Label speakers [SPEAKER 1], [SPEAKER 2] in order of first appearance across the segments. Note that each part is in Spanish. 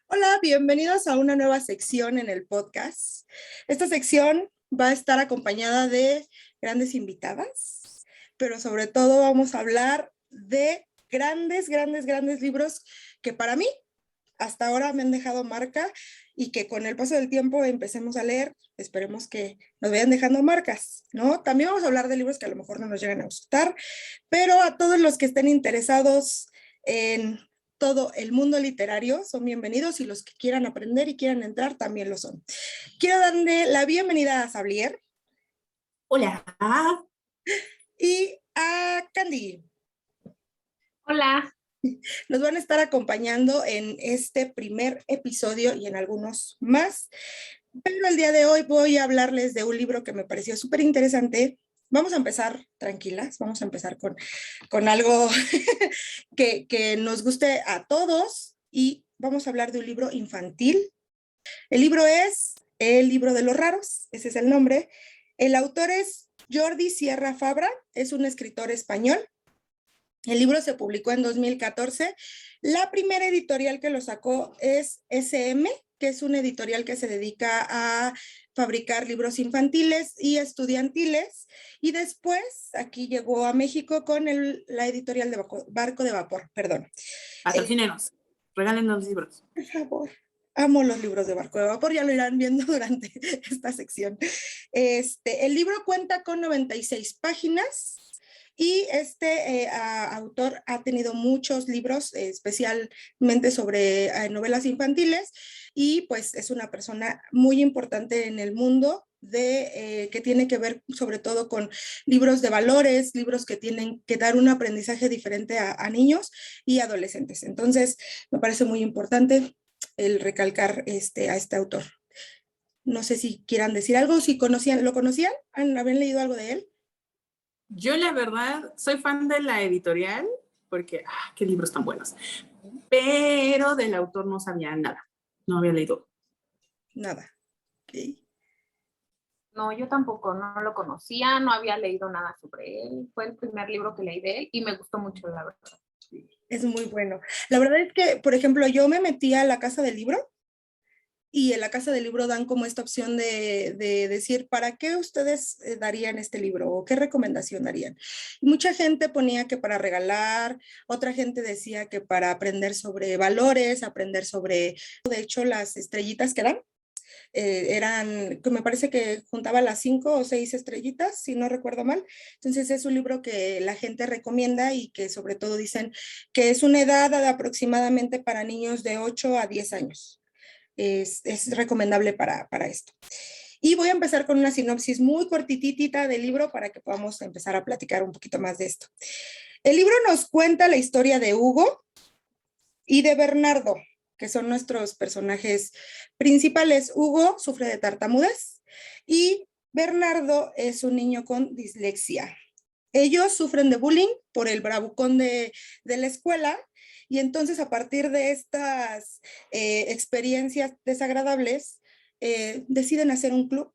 [SPEAKER 1] Hola, bienvenidos a una nueva sección en el podcast. Esta sección va a estar acompañada de grandes invitadas, pero sobre todo vamos a hablar de grandes libros que para mí hasta ahora me han dejado marca y que con el paso del tiempo empecemos a leer. Esperemos que nos vayan dejando marcas, ¿no? También vamos a hablar de libros que a lo mejor no nos llegan a gustar, pero a todos los que estén interesados en todo el mundo literario son bienvenidos y los que quieran aprender y quieran entrar también lo son. Quiero darle la bienvenida a Sablier.
[SPEAKER 2] Hola.
[SPEAKER 1] Y a Candy.
[SPEAKER 2] Hola.
[SPEAKER 1] Nos van a estar acompañando en este primer episodio y en algunos más. Pero el día de hoy voy a hablarles de un libro que me pareció súper interesante. Vamos a empezar tranquilas, vamos a empezar con algo que nos guste a todos y vamos a hablar de un libro infantil. El libro es El libro de los raros, ese es el nombre. El autor es Jordi Sierra Fabra, es un escritor español. El libro se publicó en 2014. La primera editorial que lo sacó es SM, que es una editorial que se dedica a fabricar libros infantiles y estudiantiles. Y después aquí llegó a México con la editorial de Barco de Vapor, perdón.
[SPEAKER 2] Patrocínenos, regálenos libros.
[SPEAKER 1] Por favor. Amo los libros de Barco de Vapor, ya lo irán viendo durante esta sección. El libro cuenta con 96 páginas. Y autor ha tenido muchos libros, especialmente sobre novelas infantiles, y pues es una persona muy importante en el mundo que tiene que ver sobre todo con libros de valores, libros que tienen que dar un aprendizaje diferente a niños y adolescentes. Entonces, me parece muy importante el recalcar a este autor. No sé si quieran decir algo, si lo conocían, ¿habían leído algo de él?
[SPEAKER 2] Yo la verdad soy fan de la editorial porque, qué libros tan buenos, pero del autor no sabía nada, no había leído.
[SPEAKER 1] Nada. Okay.
[SPEAKER 3] No, yo tampoco, no lo conocía, no había leído nada sobre él, fue el primer libro que leí de él y me gustó mucho, la verdad.
[SPEAKER 1] Es muy bueno. La verdad es que, por ejemplo, yo me metí a la Casa del Libro y en la Casa del Libro dan como esta opción de decir, ¿para qué ustedes darían este libro o qué recomendación darían? Y mucha gente ponía que para regalar, otra gente decía que para aprender sobre valores, aprender sobre, de hecho, las estrellitas que dan. Eran, me parece que juntaba las 5 o 6 estrellitas, si no recuerdo mal. Entonces es un libro que la gente recomienda y que sobre todo dicen que es una edad de aproximadamente para niños de 8 a 10 años. Es recomendable para esto. Y voy a empezar con una sinopsis muy cortitita del libro para que podamos empezar a platicar un poquito más de esto. El libro nos cuenta la historia de Hugo y de Bernardo, que son nuestros personajes principales. Hugo sufre de tartamudez y Bernardo es un niño con dislexia. Ellos sufren de bullying por el bravucón de la escuela y entonces a partir de estas experiencias desagradables deciden hacer un club,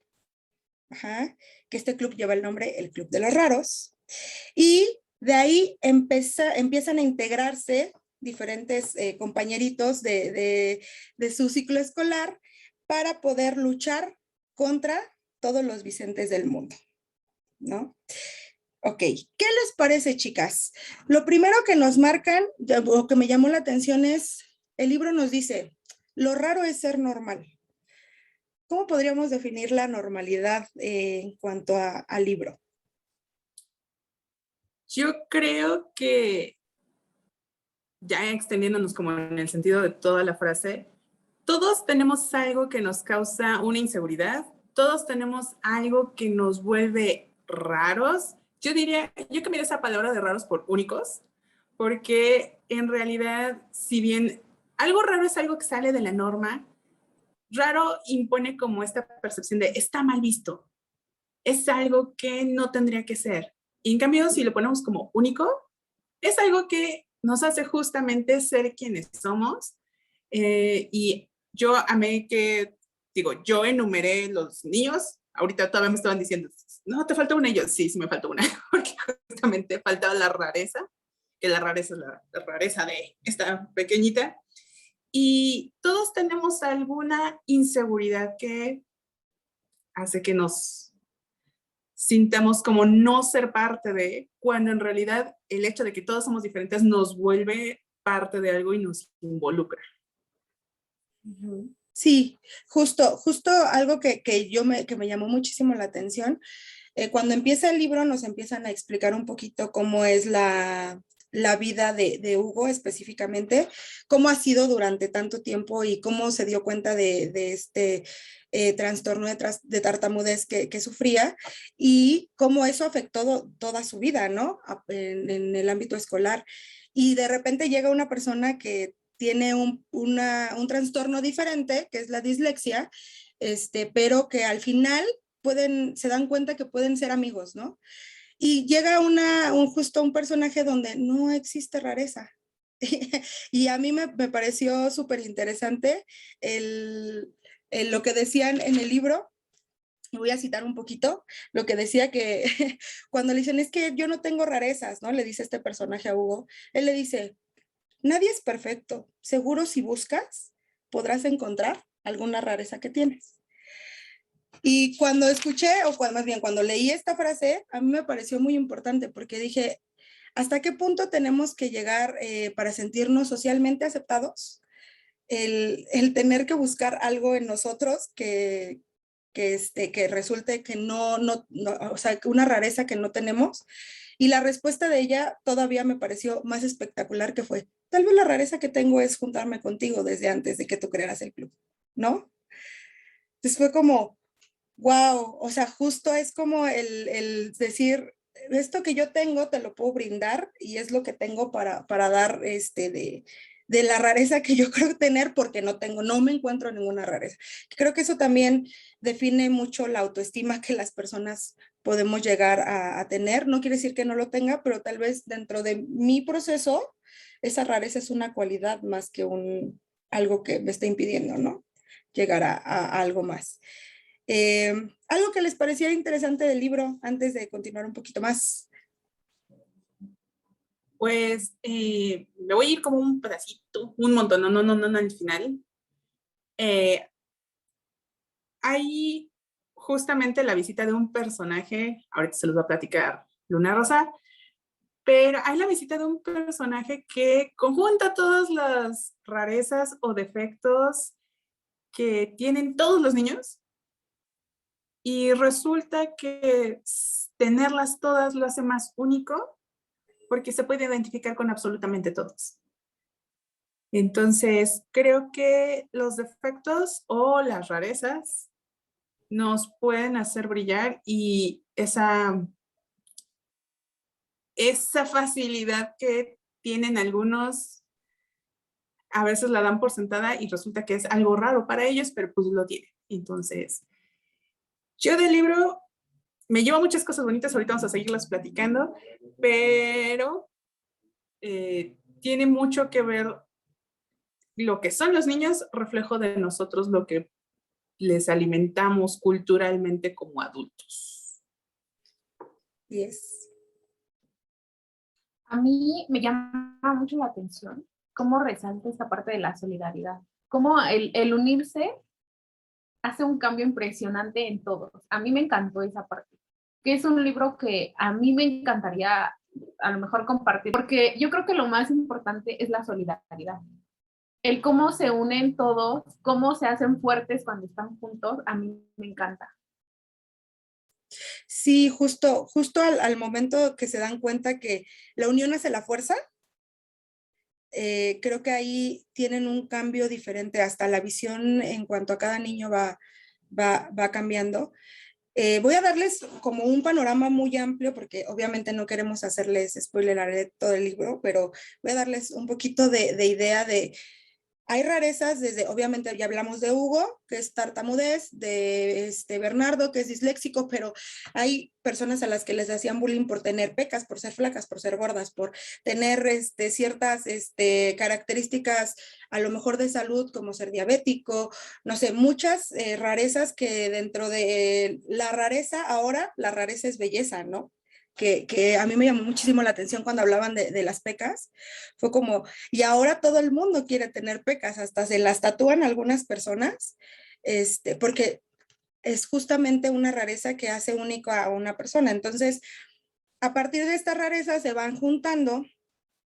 [SPEAKER 1] que este club lleva el nombre El Club de los Raros, y de ahí empiezan a integrarse diferentes compañeritos de su ciclo escolar para poder luchar contra todos los Vicentes del mundo, ¿no? Ok, ¿qué les parece, chicas? Lo primero que nos marcan, o que me llamó la atención es, el libro nos dice, lo raro es ser normal. ¿Cómo podríamos definir la normalidad en cuanto al libro?
[SPEAKER 2] Yo creo que, ya extendiéndonos como en el sentido de toda la frase, todos tenemos algo que nos causa una inseguridad, todos tenemos algo que nos vuelve raros. Yo cambiaría esa palabra de raros por únicos, porque en realidad, si bien algo raro es algo que sale de la norma, raro impone como esta percepción de está mal visto, es algo que no tendría que ser. Y en cambio, si lo ponemos como único, es algo que nos hace justamente ser quienes somos. Y yo amé que, yo enumeré los niños, ahorita todavía me estaban diciendo, no, te falta una. Y yo, sí, sí me falta una, porque justamente faltaba la rareza, que la rareza es la rareza de esta pequeñita. Y todos tenemos alguna inseguridad que hace que nos sintamos como no ser parte de, cuando en realidad el hecho de que todos somos diferentes nos vuelve parte de algo y nos involucra.
[SPEAKER 1] Sí, justo algo que me llamó muchísimo la atención. Cuando empieza el libro nos empiezan a explicar un poquito cómo es la vida de Hugo específicamente, cómo ha sido durante tanto tiempo y cómo se dio cuenta de este trastorno de tartamudez que sufría y cómo eso afectó toda su vida, ¿no? En el ámbito escolar. Y de repente llega una persona que tiene un trastorno diferente, que es la dislexia, pero que al final se dan cuenta que pueden ser amigos, ¿no? Y llega justo un personaje donde no existe rareza. Y a mí me pareció súper interesante lo que decían en el libro. Voy a citar un poquito lo que decía que cuando le dicen, es que yo no tengo rarezas, ¿no? Le dice este personaje a Hugo. Él le dice, nadie es perfecto. Seguro si buscas, podrás encontrar alguna rareza que tienes. Y cuando escuché, más bien cuando leí esta frase, a mí me pareció muy importante porque dije, ¿hasta qué punto tenemos que llegar para sentirnos socialmente aceptados? El tener que buscar algo en nosotros que resulte que no, o sea, una rareza que no tenemos. Y la respuesta de ella todavía me pareció más espectacular, que fue, tal vez la rareza que tengo es juntarme contigo desde antes de que tú crearas el club, ¿no? Entonces fue como, wow, o sea, justo es como el decir, esto que yo tengo te lo puedo brindar y es lo que tengo para dar de la rareza que yo creo tener, porque no me encuentro ninguna rareza. Creo que eso también define mucho la autoestima que las personas podemos llegar a tener. No quiere decir que no lo tenga, pero tal vez dentro de mi proceso, esa rareza es una cualidad más que algo que me está impidiendo, ¿no? Llegar a algo más. Algo que les pareciera interesante del libro antes de continuar un poquito más.
[SPEAKER 2] Pues me voy a ir como un pedacito, un montón, no al final. Hay justamente la visita de un personaje, ahorita se los va a platicar Luna Rosa, pero hay la visita de un personaje que conjunta todas las rarezas o defectos que tienen todos los niños. Y resulta que tenerlas todas lo hace más único porque se puede identificar con absolutamente todos. Entonces, creo que los defectos o las rarezas nos pueden hacer brillar y esa facilidad que tienen algunos, a veces la dan por sentada y resulta que es algo raro para ellos, pero pues lo tienen. Entonces, yo del libro me llevo muchas cosas bonitas, ahorita vamos a seguirlas platicando, pero tiene mucho que ver lo que son los niños, reflejo de nosotros, lo que les alimentamos culturalmente como adultos.
[SPEAKER 1] Yes.
[SPEAKER 3] A mí me llama mucho la atención cómo resalta esta parte de la solidaridad, cómo el unirse hace un cambio impresionante en todos. A mí me encantó esa parte, que es un libro que a mí me encantaría a lo mejor compartir, porque yo creo que lo más importante es la solidaridad. El cómo se unen todos, cómo se hacen fuertes cuando están juntos, a mí me encanta.
[SPEAKER 1] Sí, justo al momento que se dan cuenta que la unión hace la fuerza, creo que ahí tienen un cambio diferente, hasta la visión en cuanto a cada niño va cambiando. Voy a darles como un panorama muy amplio, porque obviamente no queremos hacerles spoiler de todo el libro, pero voy a darles un poquito de idea de hay rarezas desde, obviamente ya hablamos de Hugo, que es tartamudez, de Bernardo, que es disléxico, pero hay personas a las que les hacían bullying por tener pecas, por ser flacas, por ser gordas, por tener ciertas características a lo mejor de salud, como ser diabético, no sé, muchas rarezas que dentro de la rareza, ahora la rareza es belleza, ¿no? Que a mí me llamó muchísimo la atención cuando hablaban de las pecas, fue como, y ahora todo el mundo quiere tener pecas, hasta se las tatúan algunas personas, porque es justamente una rareza que hace único a una persona. Entonces, a partir de esta rareza se van juntando,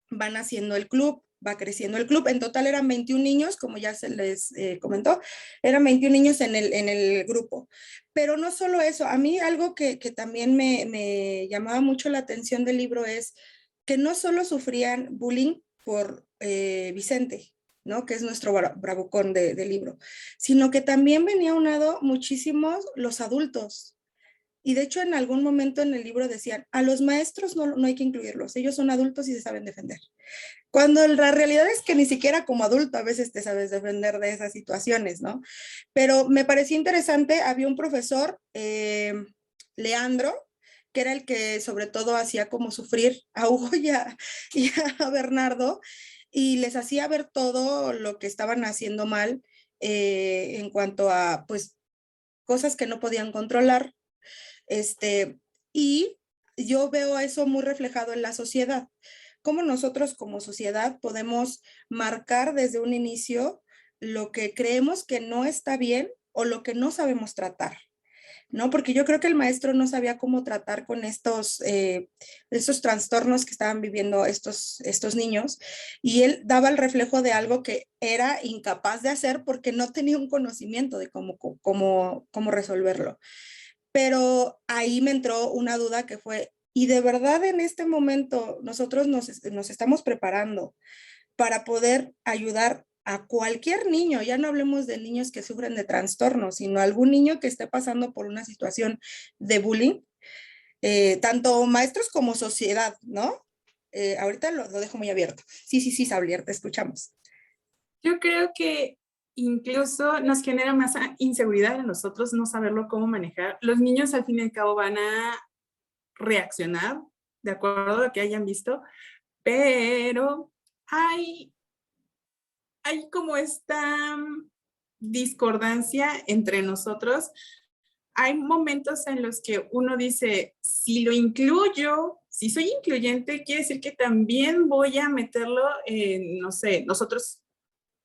[SPEAKER 1] van haciendo el club, va creciendo el club. En total eran 21 niños, como ya se les comentó, eran 21 niños en el grupo. Pero no solo eso, a mí algo que también me llamaba mucho la atención del libro es que no solo sufrían bullying por Vicente, ¿no? Que es nuestro bravucón del libro, sino que también venía unado muchísimos los adultos. Y de hecho en algún momento en el libro decían, a los maestros no hay que incluirlos, ellos son adultos y se saben defender. Cuando la realidad es que ni siquiera como adulto a veces te sabes defender de esas situaciones, ¿no? Pero me pareció interesante, había un profesor, Leandro, que era el que sobre todo hacía como sufrir a Hugo y a Bernardo, y les hacía ver todo lo que estaban haciendo mal en cuanto a, pues, cosas que no podían controlar. Y yo veo eso muy reflejado en la sociedad. Cómo nosotros como sociedad podemos marcar desde un inicio lo que creemos que no está bien o lo que no sabemos tratar, ¿no? Porque yo creo que el maestro no sabía cómo tratar con estos trastornos que estaban viviendo estos niños, y él daba el reflejo de algo que era incapaz de hacer porque no tenía un conocimiento de cómo resolverlo. Pero ahí me entró una duda que fue, ¿y de verdad en este momento nosotros nos estamos preparando para poder ayudar a cualquier niño? Ya no hablemos de niños que sufren de trastornos, sino algún niño que esté pasando por una situación de bullying, tanto maestros como sociedad, ¿no? Ahorita lo dejo muy abierto. Sí, Sablier, te escuchamos.
[SPEAKER 2] Yo creo que incluso nos genera más inseguridad a nosotros no saberlo cómo manejar. Los niños al fin y al cabo van a reaccionar de acuerdo a lo que hayan visto, pero hay como esta discordancia entre nosotros. Hay momentos en los que uno dice, si lo incluyo, si soy incluyente, quiere decir que también voy a meterlo en, no sé, nosotros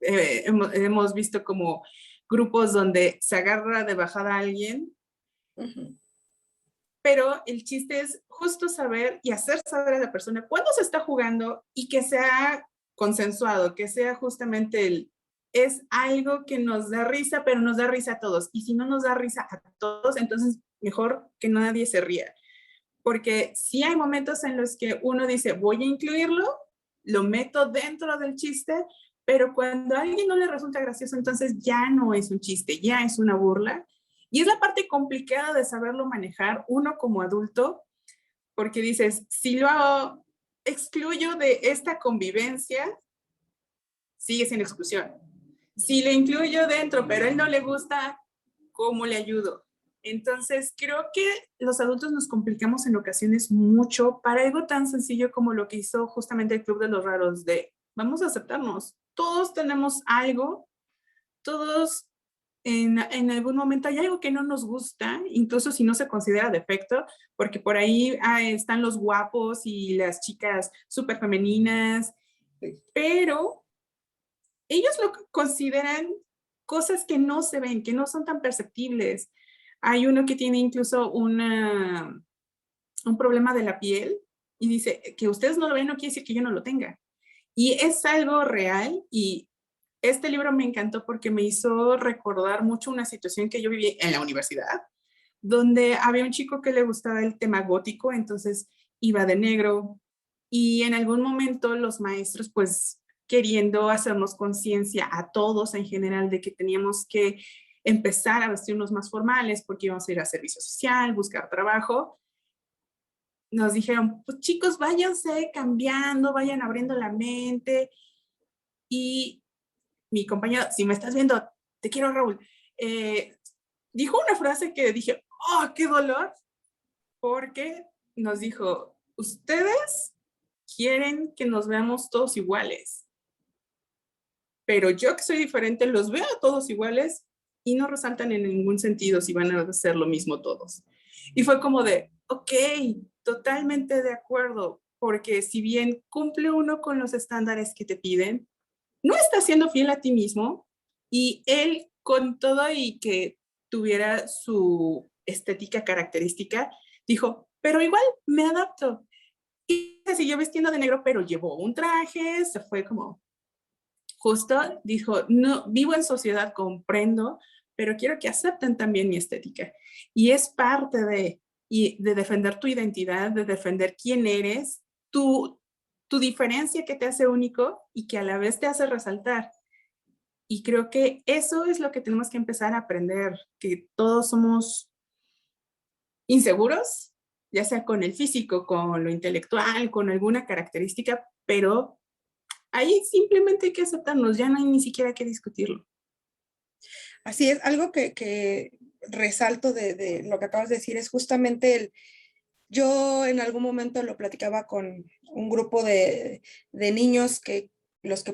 [SPEAKER 2] hemos visto como grupos donde se agarra de bajada a alguien, pero el chiste es justo saber y hacer saber a la persona cuándo se está jugando y que sea consensuado, que sea justamente es algo que nos da risa, pero nos da risa a todos. Y si no nos da risa a todos, entonces mejor que nadie se ría. Porque sí hay momentos en los que uno dice, voy a incluirlo, lo meto dentro del chiste, pero cuando a alguien no le resulta gracioso, entonces ya no es un chiste, ya es una burla. Y es la parte complicada de saberlo manejar uno como adulto, porque dices, si lo excluyo de esta convivencia, sigue sin exclusión. Si le incluyo dentro, pero a él no le gusta, ¿cómo le ayudo? Entonces, creo que los adultos nos complicamos en ocasiones mucho para algo tan sencillo como lo que hizo justamente el Club de los Raros, de vamos a aceptarnos. Todos tenemos algo, todos en algún momento hay algo que no nos gusta, incluso si no se considera defecto, porque por ahí están los guapos y las chicas súper femeninas, pero ellos lo consideran cosas que no se ven, que no son tan perceptibles. Hay uno que tiene incluso un problema de la piel y dice que ustedes no lo ven, no quiere decir que yo no lo tenga. Y es algo real, y este libro me encantó porque me hizo recordar mucho una situación que yo viví en la universidad, donde había un chico que le gustaba el tema gótico, entonces iba de negro, y en algún momento los maestros, pues queriendo hacernos conciencia a todos en general de que teníamos que empezar a vestirnos más formales porque íbamos a ir a servicio social, buscar trabajo, nos dijeron, pues chicos, váyanse cambiando, vayan abriendo la mente. Y mi compañero, si me estás viendo, te quiero, Raúl, dijo una frase que dije, ¡oh, qué dolor! Porque nos dijo, ustedes quieren que nos veamos todos iguales, pero yo que soy diferente los veo a todos iguales y no resaltan en ningún sentido si van a hacer lo mismo todos. Y fue como de, ok, totalmente de acuerdo, porque si bien cumple uno con los estándares que te piden, no está siendo fiel a ti mismo, y él con todo y que tuviera su estética característica, dijo, pero igual me adapto. Y se siguió vistiendo de negro, pero llevó un traje, se fue como justo, dijo, no, vivo en sociedad, comprendo, pero quiero que acepten también mi estética. Y es parte de defender tu identidad, de defender quién eres, tu diferencia que te hace único y que a la vez te hace resaltar. Y creo que eso es lo que tenemos que empezar a aprender, que todos somos inseguros, ya sea con el físico, con lo intelectual, con alguna característica, pero ahí simplemente hay que aceptarnos, ya no hay ni siquiera que discutirlo.
[SPEAKER 1] Así es, algo que resalto de lo que acabas de decir es justamente yo en algún momento lo platicaba con un grupo de niños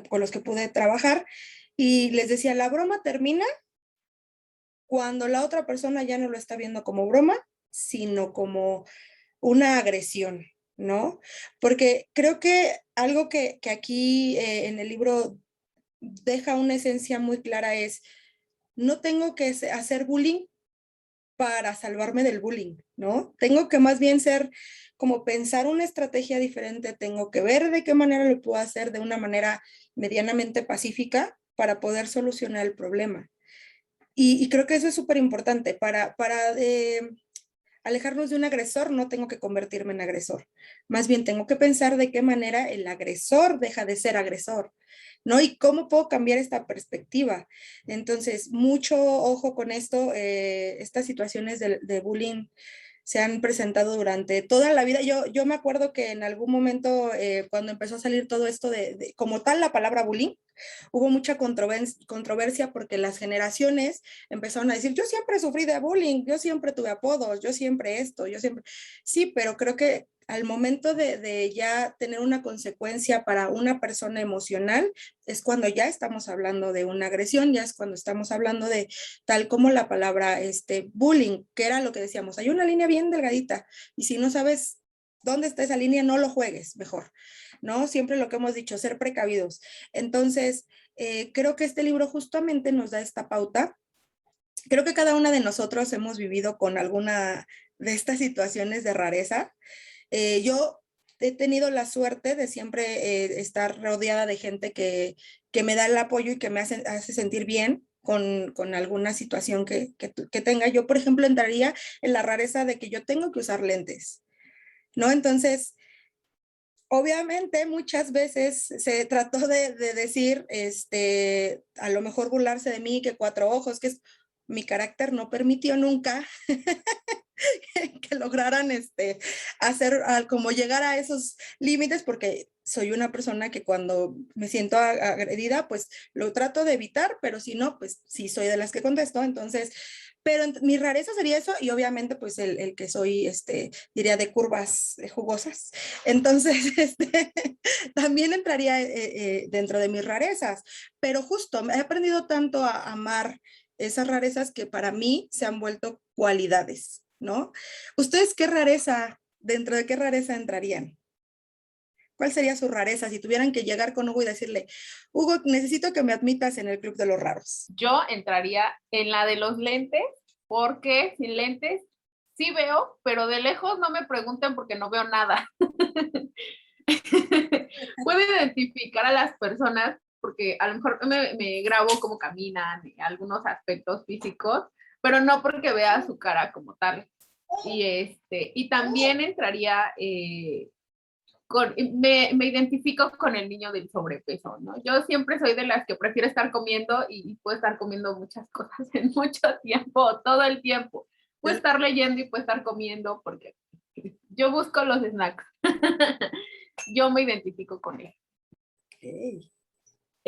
[SPEAKER 1] con los que pude trabajar y les decía, la broma termina cuando la otra persona ya no lo está viendo como broma, sino como una agresión, ¿no? Porque creo que algo que aquí en el libro deja una esencia muy clara es, no tengo que hacer bullying para salvarme del bullying, ¿no? Tengo que más bien ser como pensar una estrategia diferente, tengo que ver de qué manera lo puedo hacer de una manera medianamente pacífica para poder solucionar el problema. Y creo que eso es súper importante para alejarnos de un agresor, no tengo que convertirme en agresor. Más bien tengo que pensar de qué manera el agresor deja de ser agresor, ¿no? Y cómo puedo cambiar esta perspectiva. Entonces, mucho ojo con esto. Estas situaciones de bullying se han presentado durante toda la vida. Yo me acuerdo que en algún momento, cuando empezó a salir todo esto como tal la palabra bullying, hubo mucha controversia porque las generaciones empezaron a decir, yo siempre sufrí de bullying, yo siempre tuve apodos, yo siempre esto, yo siempre... Sí, pero creo que al momento de ya tener una consecuencia para una persona emocional, es cuando ya estamos hablando de una agresión, ya es cuando estamos hablando de tal como la palabra bullying, que era lo que decíamos, hay una línea bien delgadita, y si no sabes dónde está esa línea, no lo juegues, mejor, ¿no? Siempre lo que hemos dicho, ser precavidos. Entonces, creo que este libro justamente nos da esta pauta. Creo que cada una de nosotros hemos vivido con alguna de estas situaciones de rareza. Yo he tenido la suerte de siempre estar rodeada de gente que me da el apoyo y que me hace sentir bien con alguna situación que tenga. Yo, por ejemplo, entraría en la rareza de que yo tengo que usar lentes, ¿no? Entonces, obviamente muchas veces se trató de decir, a lo mejor burlarse de mí, que cuatro ojos, que es mi carácter no permitió nunca que lograran hacer como llegar a esos límites, porque soy una persona que cuando me siento agredida, pues lo trato de evitar, pero si no, pues sí soy de las que contesto. Entonces, pero mi rareza sería eso, y obviamente pues el que soy, diría, de curvas jugosas. Entonces, también entraría dentro de mis rarezas, pero justo he aprendido tanto a amar esas rarezas que para mí se han vuelto cualidades, ¿no? ¿Ustedes dentro de qué rareza entrarían? ¿Cuál sería su rareza si tuvieran que llegar con Hugo y decirle, Hugo, necesito que me admitas en el club de los raros?
[SPEAKER 3] Yo entraría en la de los lentes, porque sin lentes sí veo, pero de lejos no me pregunten porque no veo nada. Puedo identificar a las personas porque a lo mejor me grabo cómo caminan, algunos aspectos físicos, pero no porque vea su cara como tal. Y también entraría, me identifico con el niño del sobrepeso, ¿no? Yo siempre soy de las que prefiero estar comiendo y puedo estar comiendo muchas cosas en mucho tiempo, todo el tiempo. Puedo estar leyendo y puedo estar comiendo porque yo busco los snacks. Yo me identifico con él.
[SPEAKER 1] Okay.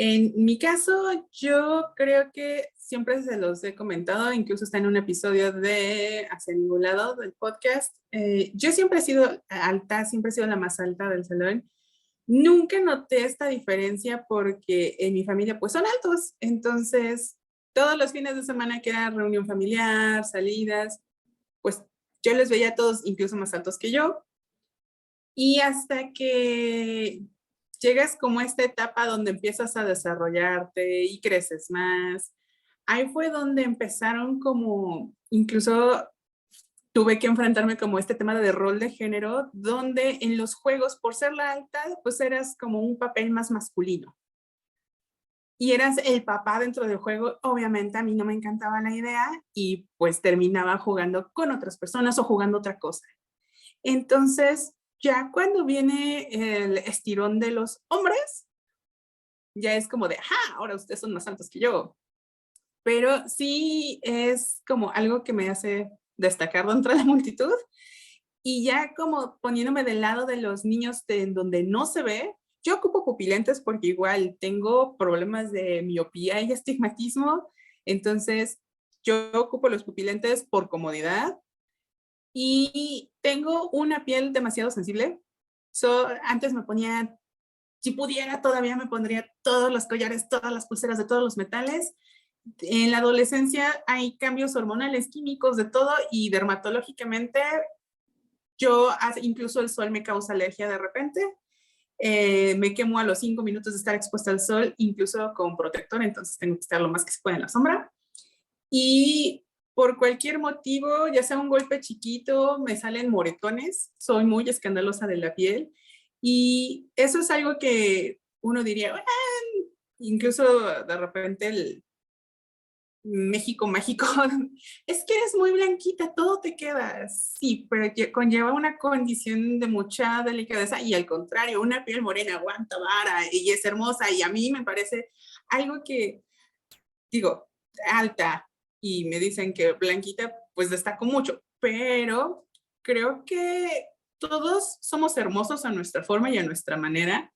[SPEAKER 2] En mi caso, yo creo que siempre se los he comentado, incluso está en un episodio de Hacia Ningún Lado del podcast. Yo siempre he sido alta, siempre he sido la más alta del salón. Nunca noté esta diferencia porque en mi familia pues son altos, entonces todos los fines de semana que era reunión familiar, salidas, pues yo les veía a todos incluso más altos que yo. Y hasta que llegas como a esta etapa donde empiezas a desarrollarte y creces más, ahí fue donde empezaron como, incluso tuve que enfrentarme como este tema de rol de género, donde en los juegos, por ser la alta, pues eras como un papel más masculino. Y eras el papá dentro del juego. Obviamente a mí no me encantaba la idea y pues terminaba jugando con otras personas o jugando otra cosa. Entonces, ya cuando viene el estirón de los hombres, ya es como de, ajá, ahora ustedes son más altos que yo. Pero sí es como algo que me hace destacar dentro de la multitud. Y ya como poniéndome del lado de los niños en donde no se ve, yo ocupo pupilentes porque igual tengo problemas de miopía y astigmatismo. Entonces, yo ocupo los pupilentes por comodidad y tengo una piel demasiado sensible. Antes me ponía, si pudiera, todavía me pondría todos los collares, todas las pulseras de todos los metales. En la adolescencia hay cambios hormonales, químicos, de todo, y dermatológicamente incluso el sol me causa alergia de repente. Me quemo a los 5 minutos de estar expuesta al sol, incluso con protector, entonces tengo que estar lo más que se pueda en la sombra. Y por cualquier motivo, ya sea un golpe chiquito, me salen moretones, soy muy escandalosa de la piel. Y eso es algo que uno diría, incluso de repente el México mágico, es que eres muy blanquita, todo te queda. Sí, pero conlleva una condición de mucha delicadeza y al contrario, una piel morena aguanta vara y es hermosa y a mí me parece algo que, digo, alta y me dicen que blanquita, pues destaco mucho, pero creo que todos somos hermosos a nuestra forma y a nuestra manera.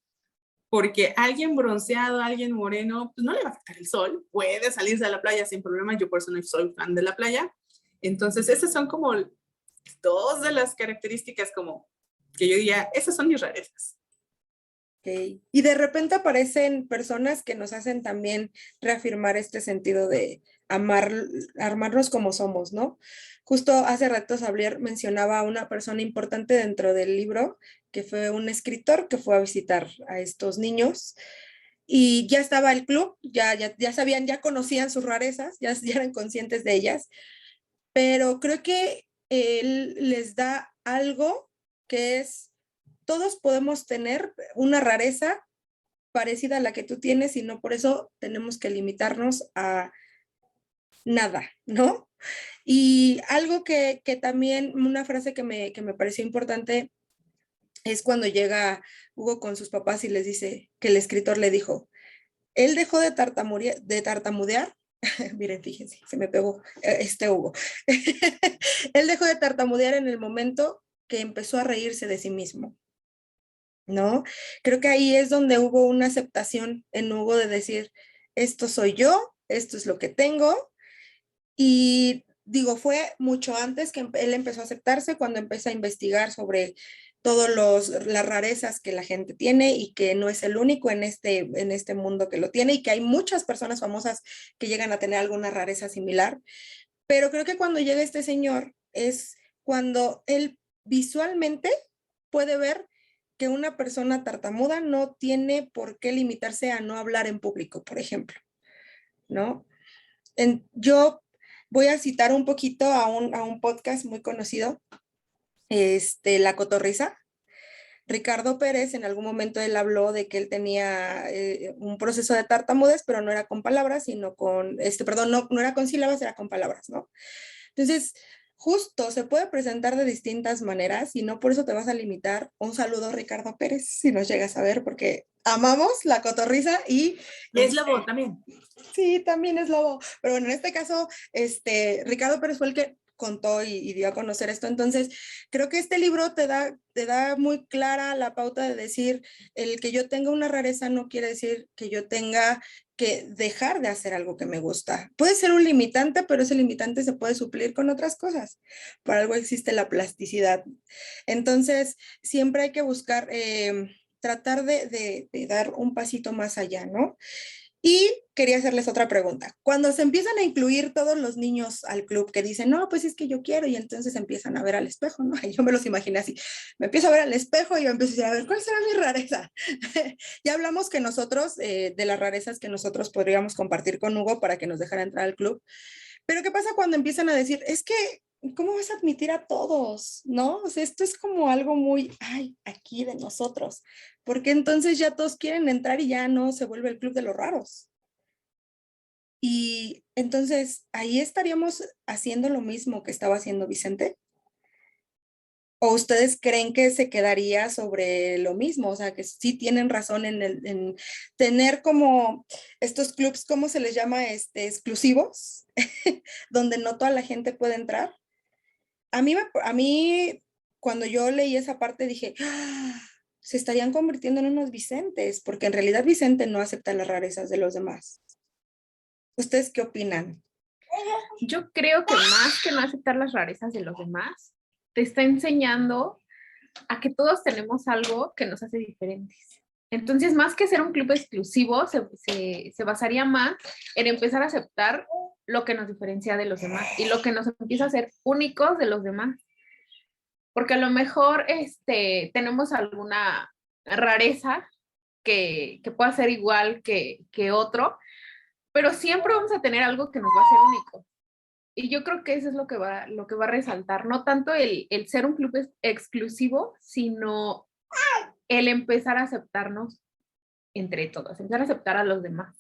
[SPEAKER 2] Porque alguien bronceado, alguien moreno, pues no le va a afectar el sol, puede salirse a la playa sin problema, yo por eso no soy fan de la playa. Entonces, esas son como dos de las características como que yo diría, esas son mis rarezas.
[SPEAKER 1] Okay. Y de repente aparecen personas que nos hacen también reafirmar este sentido de amarnos como somos, ¿no? Justo hace rato Xavier mencionaba a una persona importante dentro del libro, que fue un escritor que fue a visitar a estos niños y ya estaba el club, ya sabían, ya conocían sus rarezas, ya eran conscientes de ellas, pero creo que él les da algo que es, todos podemos tener una rareza parecida a la que tú tienes y no por eso tenemos que limitarnos a nada, ¿no? Y algo que también, una frase que me pareció importante es cuando llega Hugo con sus papás y les dice que el escritor le dijo, él dejó de tartamudear. Miren, fíjense, se me pegó este Hugo. Él dejó de tartamudear en el momento que empezó a reírse de sí mismo, ¿no? Creo que ahí es donde hubo una aceptación en Hugo de decir, esto soy yo, esto es lo que tengo. Y digo, fue mucho antes que él empezó a aceptarse, cuando empezó a investigar sobre todas las rarezas que la gente tiene y que no es el único en este mundo que lo tiene y que hay muchas personas famosas que llegan a tener alguna rareza similar. Pero creo que cuando llega este señor es cuando él visualmente puede ver que una persona tartamuda no tiene por qué limitarse a no hablar en público, por ejemplo, ¿no? Yo voy a citar un poquito a un podcast muy conocido, La Cotorrisa. Ricardo Pérez, en algún momento él habló de que él tenía un proceso de tartamudez, pero no era con palabras, sino con, perdón, no era con sílabas, era con palabras, ¿no? Entonces, justo se puede presentar de distintas maneras y no por eso te vas a limitar. Un saludo, Ricardo Pérez, si nos llegas a ver, porque amamos La Cotorrisa y...
[SPEAKER 2] Es lobo también.
[SPEAKER 1] Sí, también es lobo. Pero bueno, en este caso, Ricardo Pérez fue el que contó y dio a conocer esto. Entonces, creo que este libro te da muy clara la pauta de decir, el que yo tenga una rareza no quiere decir que yo tenga que dejar de hacer algo que me gusta. Puede ser un limitante, pero ese limitante se puede suplir con otras cosas. Por algo existe la plasticidad. Entonces, siempre hay que buscar, tratar de dar un pasito más allá, ¿no? Y quería hacerles otra pregunta. Cuando se empiezan a incluir todos los niños al club que dicen, no, pues es que yo quiero, y entonces empiezan a ver al espejo, ¿no? Y yo me los imaginé así. Me empiezo a ver al espejo y yo empiezo a decir, a ver, ¿cuál será mi rareza? Ya hablamos que nosotros, de las rarezas que nosotros podríamos compartir con Hugo para que nos dejara entrar al club. Pero ¿qué pasa cuando empiezan a decir, es que, ¿cómo vas a admitir a todos? ¿No? O sea, esto es como algo muy, ay, aquí de nosotros. Porque entonces ya todos quieren entrar y ya no se vuelve el club de los raros. Y entonces ahí estaríamos haciendo lo mismo que estaba haciendo Vicente. ¿O ustedes creen que se quedaría sobre lo mismo? O sea, que sí tienen razón en tener como estos clubs, ¿cómo se les llama? Exclusivos, donde no toda la gente puede entrar. A mí, cuando yo leí esa parte, dije, ¡ah! Se estarían convirtiendo en unos Vicentes, porque en realidad Vicente no acepta las rarezas de los demás. ¿Ustedes qué opinan?
[SPEAKER 3] Yo creo que más que no aceptar las rarezas de los demás, te está enseñando a que todos tenemos algo que nos hace diferentes. Entonces, más que ser un club exclusivo, se basaría más en empezar a aceptar lo que nos diferencia de los demás y lo que nos empieza a hacer únicos de los demás. Porque a lo mejor tenemos alguna rareza que pueda ser igual que otro, pero siempre vamos a tener algo que nos va a hacer único. Y yo creo que eso es lo que va a resaltar, no tanto el ser un club exclusivo, sino el empezar a aceptarnos entre todos, empezar a aceptar a los demás.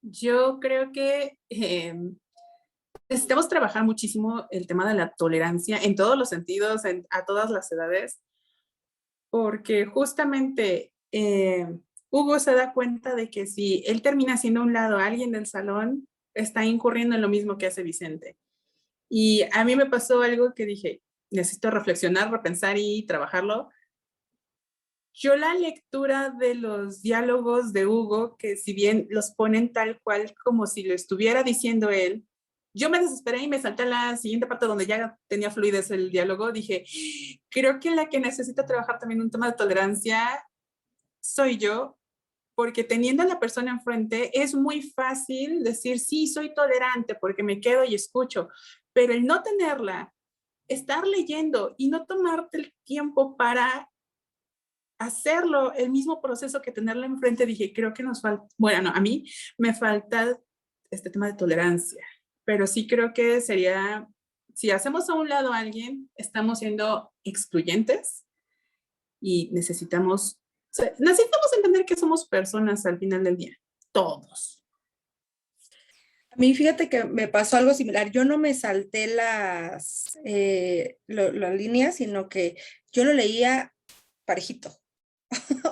[SPEAKER 2] Yo creo que necesitamos trabajar muchísimo el tema de la tolerancia en todos los sentidos, a todas las edades, porque justamente Hugo se da cuenta de que si él termina haciendo a un lado a alguien del salón, está incurriendo en lo mismo que hace Vicente. Y a mí me pasó algo que dije, necesito reflexionar, repensar y trabajarlo. Yo la lectura de los diálogos de Hugo, que si bien los ponen tal cual como si lo estuviera diciendo él, yo me desesperé y me salté a la siguiente parte donde ya tenía fluidez el diálogo. Dije, creo que la que necesita trabajar también un tema de tolerancia soy yo, porque teniendo a la persona enfrente es muy fácil decir, sí, soy tolerante porque me quedo y escucho, pero el no tenerla, estar leyendo y no tomarte el tiempo para hacerlo, el mismo proceso que tenerla enfrente, dije, creo que nos falta, bueno, no, a mí me falta este tema de tolerancia, pero sí creo que sería, si hacemos a un lado a alguien, estamos siendo excluyentes y necesitamos entender que somos personas al final del día, todos.
[SPEAKER 1] A mí fíjate que me pasó algo similar. Yo no me salté las líneas, sino que yo lo leía parejito.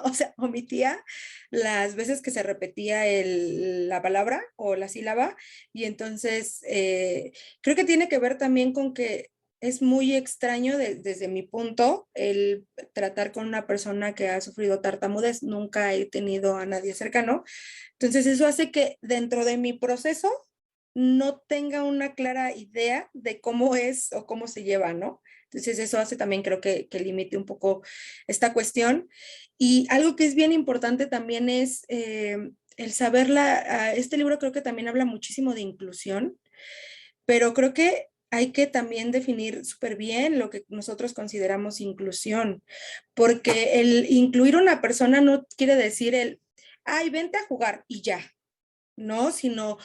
[SPEAKER 1] O sea, omitía las veces que se repetía la palabra o la sílaba, y entonces creo que tiene que ver también con que es muy extraño desde mi punto el tratar con una persona que ha sufrido tartamudez. Nunca he tenido a nadie cercano. Entonces eso hace que dentro de mi proceso no tenga una clara idea de cómo es o cómo se lleva, ¿no? Entonces eso hace también creo que limite un poco esta cuestión. Y algo que es bien importante también es el saberla. Este libro creo que también habla muchísimo de inclusión, pero creo que hay que también definir súper bien lo que nosotros consideramos inclusión, porque el incluir a una persona no quiere decir ay, vente a jugar y ya, ¿no? Sino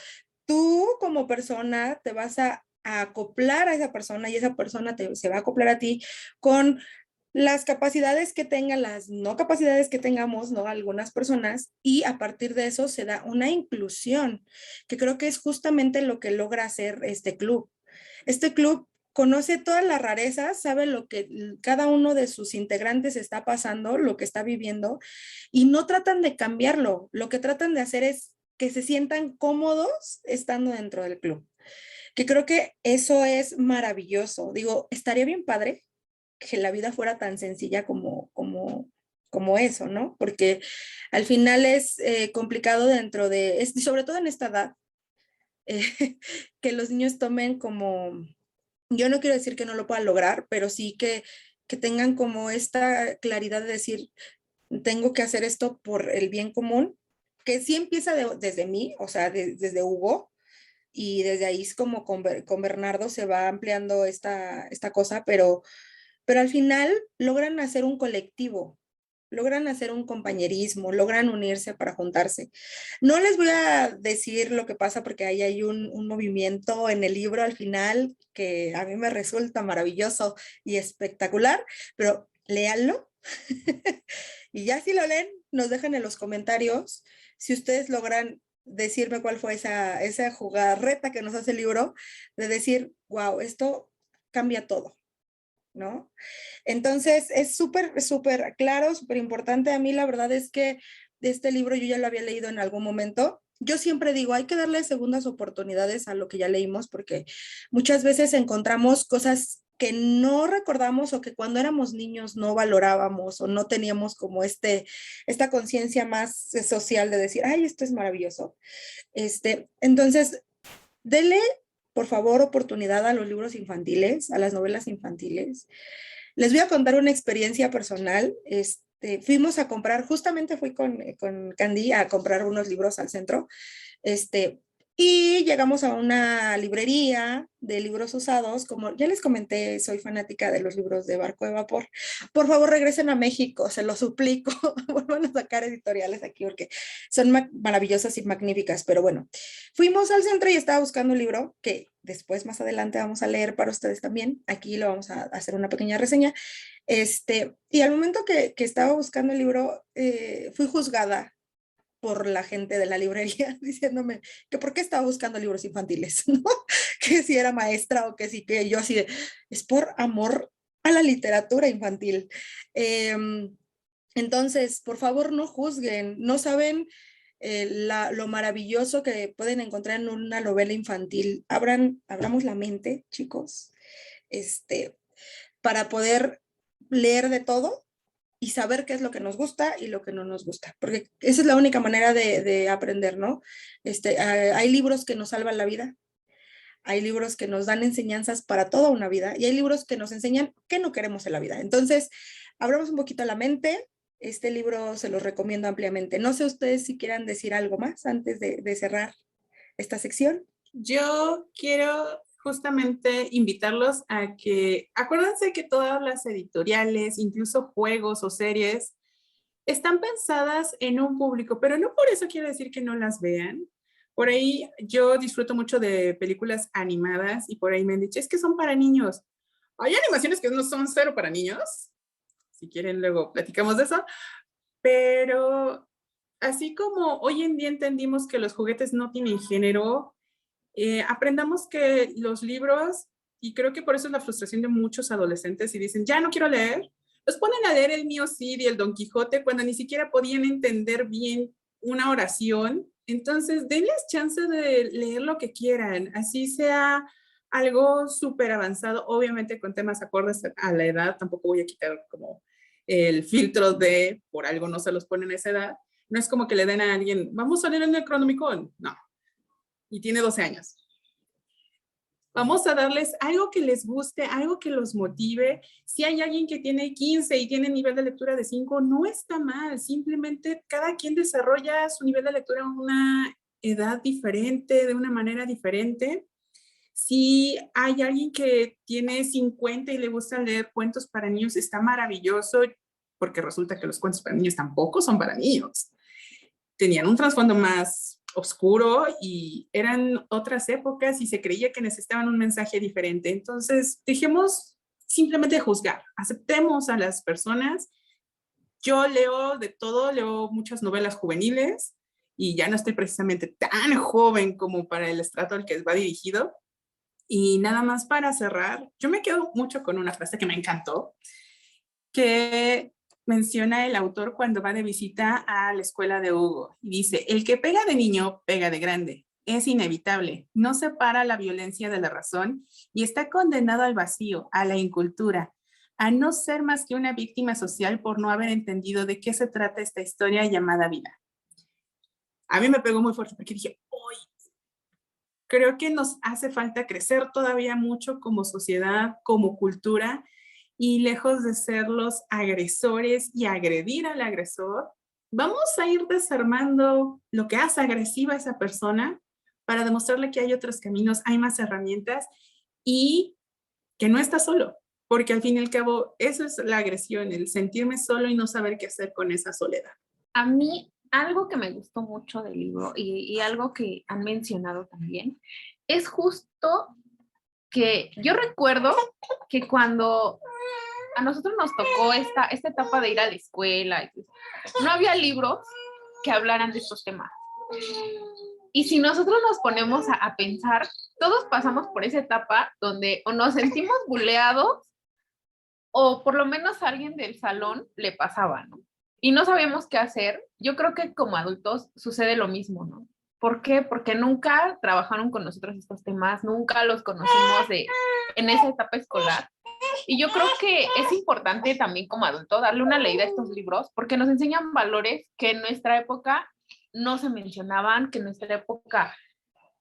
[SPEAKER 1] tú como persona te vas a acoplar a esa persona y esa persona se va a acoplar a ti con las capacidades que tenga, las no capacidades que tengamos, ¿no? Algunas personas, y a partir de eso se da una inclusión, que creo que es justamente lo que logra hacer este club. Este club conoce todas las rarezas, sabe lo que cada uno de sus integrantes está pasando, lo que está viviendo, y no tratan de cambiarlo. Lo que tratan de hacer es que se sientan cómodos estando dentro del club. Que creo que eso es maravilloso. Digo, estaría bien padre que la vida fuera tan sencilla como eso, ¿no? Porque al final es complicado dentro de, sobre todo en esta edad, eh, que los niños tomen como, yo no quiero decir que no lo puedan lograr, pero sí que tengan como esta claridad de decir, tengo que hacer esto por el bien común, que sí empieza desde mí, o sea, desde Hugo, y desde ahí es como con Bernardo se va ampliando esta cosa, pero al final logran hacer un colectivo, logran hacer un compañerismo, logran unirse para juntarse. No les voy a decir lo que pasa porque ahí hay un movimiento en el libro al final que a mí me resulta maravilloso y espectacular, pero léanlo. Y ya si lo leen, nos dejan en los comentarios si ustedes logran decirme cuál fue esa jugarreta que nos hace el libro, de decir, wow, esto cambia todo, ¿no? Entonces, es súper, súper claro, súper importante. A mí la verdad es que este libro yo ya lo había leído en algún momento. Yo siempre digo, hay que darle segundas oportunidades a lo que ya leímos porque muchas veces encontramos cosas que no recordamos o que cuando éramos niños no valorábamos o no teníamos como esta conciencia más social de decir, ay, esto es maravilloso. Entonces, dele, por favor, oportunidad a los libros infantiles, a las novelas infantiles. Les voy a contar una experiencia personal. Fuimos a comprar, justamente fui con Candy a comprar unos libros al centro, y llegamos a una librería de libros usados. Como ya les comenté, soy fanática de los libros de Barco de Vapor. Por favor, regresen a México, se lo suplico. Vuelvan a sacar editoriales aquí porque son maravillosas y magníficas. Pero bueno, fuimos al centro y estaba buscando un libro que después, más adelante, vamos a leer para ustedes también. Aquí lo vamos a hacer una pequeña reseña. Y al momento que estaba buscando el libro, fui juzgada por la gente de la librería diciéndome que por qué estaba buscando libros infantiles, ¿no? Que si era maestra o que sí, que yo así de, es por amor a la literatura infantil. Entonces, por favor, no juzguen, no saben lo maravilloso que pueden encontrar en una novela infantil. Abramos la mente, chicos, para poder leer de todo y saber qué es lo que nos gusta y lo que no nos gusta, porque esa es la única manera de aprender, ¿no? Hay libros que nos salvan la vida, hay libros que nos dan enseñanzas para toda una vida y hay libros que nos enseñan qué no queremos en la vida. Entonces, abramos un poquito la mente. Este libro se los recomiendo ampliamente. No sé ustedes si quieran decir algo más antes de cerrar esta sección.
[SPEAKER 2] Yo quiero justamente invitarlos a que, acuérdense que todas las editoriales, incluso juegos o series, están pensadas en un público, pero no por eso quiere decir que no las vean. Por ahí yo disfruto mucho de películas animadas y por ahí me han dicho, es que son para niños. Hay animaciones que no son cero para niños. Si quieren, luego platicamos de eso. Pero así como hoy en día entendimos que los juguetes no tienen género, aprendamos que los libros, y creo que por eso es la frustración de muchos adolescentes y dicen, ya no quiero leer, los ponen a leer el Mío Cid y el Don Quijote cuando ni siquiera podían entender bien una oración. Entonces, denles chance de leer lo que quieran, así sea algo súper avanzado, obviamente con temas acordes a la edad, tampoco voy a quitar como el filtro de por algo no se los ponen a esa edad. No es como que le den a alguien, vamos a leer el Necronomicon, no, y tiene 12 años. Vamos a darles algo que les guste, algo que los motive. Si hay alguien que tiene 15 y tiene nivel de lectura de 5, no está mal. Simplemente cada quien desarrolla su nivel de lectura a una edad diferente, de una manera diferente. Si hay alguien que tiene 50 y le gusta leer cuentos para niños, está maravilloso, porque resulta que los cuentos para niños tampoco son para niños. Tenían un trasfondo más oscuro y eran otras épocas y se creía que necesitaban un mensaje diferente. Entonces, dejemos simplemente de juzgar, aceptemos a las personas. Yo leo de todo, leo muchas novelas juveniles y ya no estoy precisamente tan joven como para el estrato al que va dirigido. Y nada más para cerrar, yo me quedo mucho con una frase que me encantó, que menciona el autor cuando va de visita a la escuela de Hugo y dice, el que pega de niño, pega de grande. Es inevitable, no separa la violencia de la razón y está condenado al vacío, a la incultura, a no ser más que una víctima social por no haber entendido de qué se trata esta historia llamada vida. A mí me pegó muy fuerte porque dije, hoy creo que nos hace falta crecer todavía mucho como sociedad, como cultura, y lejos de ser los agresores y agredir al agresor, vamos a ir desarmando lo que hace agresiva a esa persona para demostrarle que hay otros caminos, hay más herramientas y que no está solo, porque al fin y al cabo eso es la agresión, el sentirme solo y no saber qué hacer con esa soledad.
[SPEAKER 3] A mí, algo que me gustó mucho del libro y algo que han mencionado también, es justo que yo recuerdo que cuando a nosotros nos tocó esta etapa de ir a la escuela, no había libros que hablaran de estos temas. Y si nosotros nos ponemos a pensar, todos pasamos por esa etapa donde o nos sentimos buleados o por lo menos a alguien del salón le pasaba, ¿no? Y no sabíamos qué hacer. Yo creo que como adultos sucede lo mismo, ¿no? ¿Por qué? Porque nunca trabajaron con nosotros estos temas, nunca los conocimos en esa etapa escolar. Y yo creo que es importante también como adulto darle una leída a estos libros porque nos enseñan valores que en nuestra época no se mencionaban, que en nuestra época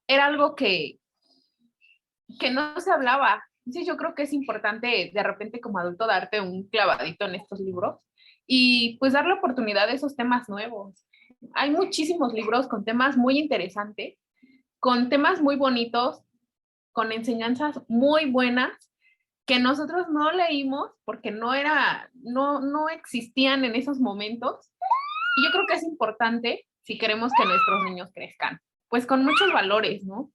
[SPEAKER 3] era algo que no se hablaba. Entonces yo creo que es importante de repente como adulto darte un clavadito en estos libros y pues darle oportunidad a esos temas nuevos. Hay muchísimos libros con temas muy interesantes, con temas muy bonitos, con enseñanzas muy buenas que nosotros no leímos porque no existían en esos momentos. Y yo creo que es importante si queremos que nuestros niños crezcan, pues con muchos valores, ¿no?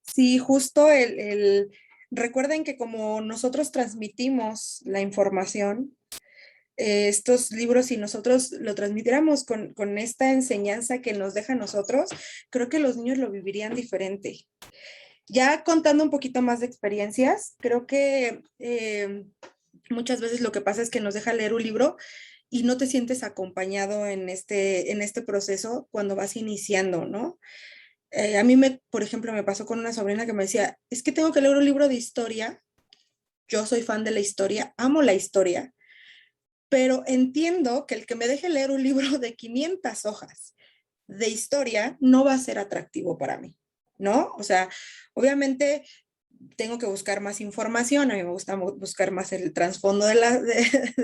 [SPEAKER 1] Sí, justo recuerden que como nosotros transmitimos la información, estos libros, si nosotros lo transmitiéramos con esta enseñanza que nos deja a nosotros, creo que los niños lo vivirían diferente. Ya contando un poquito más de experiencias, creo que muchas veces lo que pasa es que nos deja leer un libro y no te sientes acompañado en este proceso cuando vas iniciando, ¿no? A mí, por ejemplo, me pasó con una sobrina que me decía, es que tengo que leer un libro de historia, yo soy fan de la historia, amo la historia, pero entiendo que el que me deje leer un libro de 500 hojas de historia no va a ser atractivo para mí, ¿no? O sea, obviamente tengo que buscar más información, a mí me gusta buscar más el trasfondo de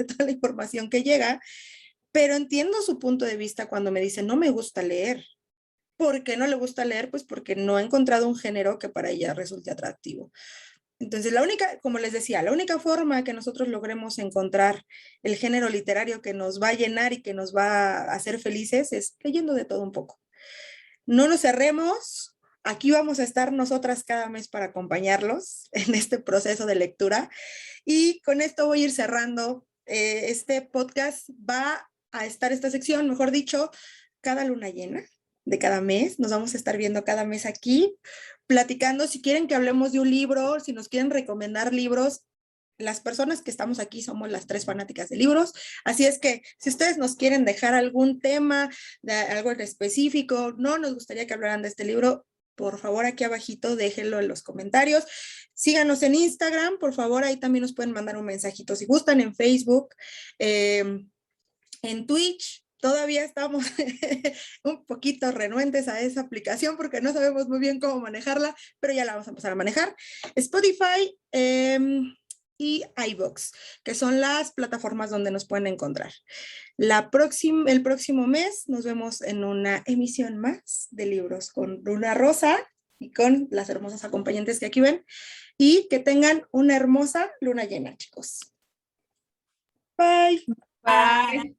[SPEAKER 1] toda la información que llega, pero entiendo su punto de vista cuando me dice, no me gusta leer. ¿Por qué no le gusta leer? Pues porque no ha encontrado un género que para ella resulte atractivo. Entonces, como les decía, la única forma que nosotros logremos encontrar el género literario que nos va a llenar y que nos va a hacer felices es leyendo de todo un poco. No nos cerremos, aquí vamos a estar nosotras cada mes para acompañarlos en este proceso de lectura. Y con esto voy a ir cerrando. Este podcast va a estar, esta sección, mejor dicho, cada luna llena de cada mes. Nos vamos a estar viendo cada mes aquí, platicando. Si quieren que hablemos de un libro, si nos quieren recomendar libros, las personas que estamos aquí somos las 3 fanáticas de libros, así es que si ustedes nos quieren dejar algún tema, de algo en específico, no nos gustaría que hablaran de este libro, por favor aquí abajito déjenlo en los comentarios. Síganos en Instagram, por favor, ahí también nos pueden mandar un mensajito si gustan, en Facebook, en Twitch. Todavía estamos un poquito renuentes a esa aplicación porque no sabemos muy bien cómo manejarla, pero ya la vamos a empezar a manejar. Spotify y iVoox, que son las plataformas donde nos pueden encontrar. El próximo mes nos vemos en una emisión más de libros con Luna Rosa y con las hermosas acompañantes que aquí ven. Y que tengan una hermosa luna llena, chicos. Bye.
[SPEAKER 3] Bye.